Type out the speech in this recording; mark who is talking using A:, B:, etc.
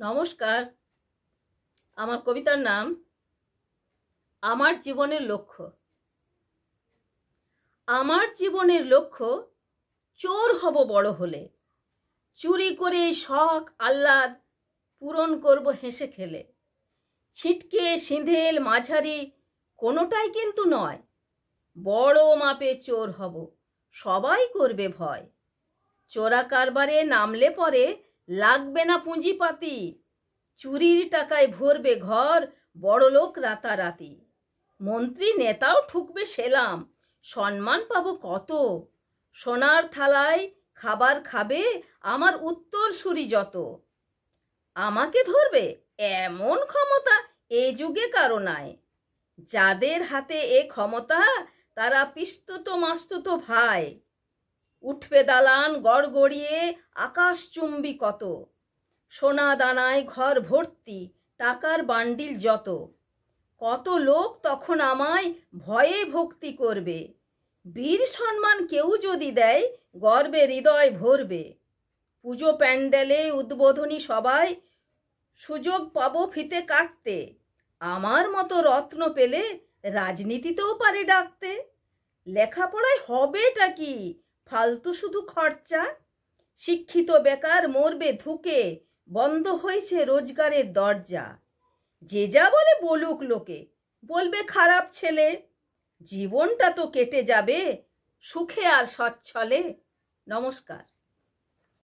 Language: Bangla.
A: নমস্কার। আমার কবিতার নাম আমার জীবনের লক্ষ্য। আমার জীবনের লক্ষ্য চোর হব বড় হলে, চুরি করে শখ আহ্লাদ পূরণ করব হেসে খেলে। ছিটকে সিঁধেল মাঝারি কোনোটাই কিন্তু নয়, বড় মাপে চোর হব, সবাই করবে ভয়। চোরা কারবারে নামলে পরে লাগবে না পুঁজিপাতি, চুরির টাকায় ভরবে ঘর বড়লোক রাতারাতি। মন্ত্রী নেতাও ঠুকবে সেলাম, সম্মান পাবো কত। সোনার থালায় খাবার খাবে আমার উত্তরসূরি যত। আমাকে ধরবে এমন ক্ষমতা এ যুগে কারো নাই। যাদের হাতে এ ক্ষমতা তারা পিস্তুত মাস্তুত ভাই। উঠবে দালান গড়গড়িয়ে আকাশচুম্বী কত, সোনা দানায় ঘর ভর্তি টাকার বান্ডিল যত। কত লোক তখন আমায় ভয়ে ভক্তি করবে, বীর সম্মান কেউ যদি দেয় গর্বে হৃদয় ভরবে। পুজো প্যান্ডেলে উদ্বোধনী সবাই সুযোগ পাবো ফিতে কাটতে, আমার মতো রত্ন পেলে রাজনীতিতেও পারে ডাকতে। লেখাপড়ায় হবেটা কি, ফালতু শুধু খরচা। শিক্ষিত বেকার মরবে ধুকে, বন্ধ হয়েছে রোজগারের দরজা। যে যা বলে বলুক লোকে, বলবে খারাপ ছেলে। জীবনটা তো কেটে যাবে সুখে আর সচ্ছলে। নমস্কার।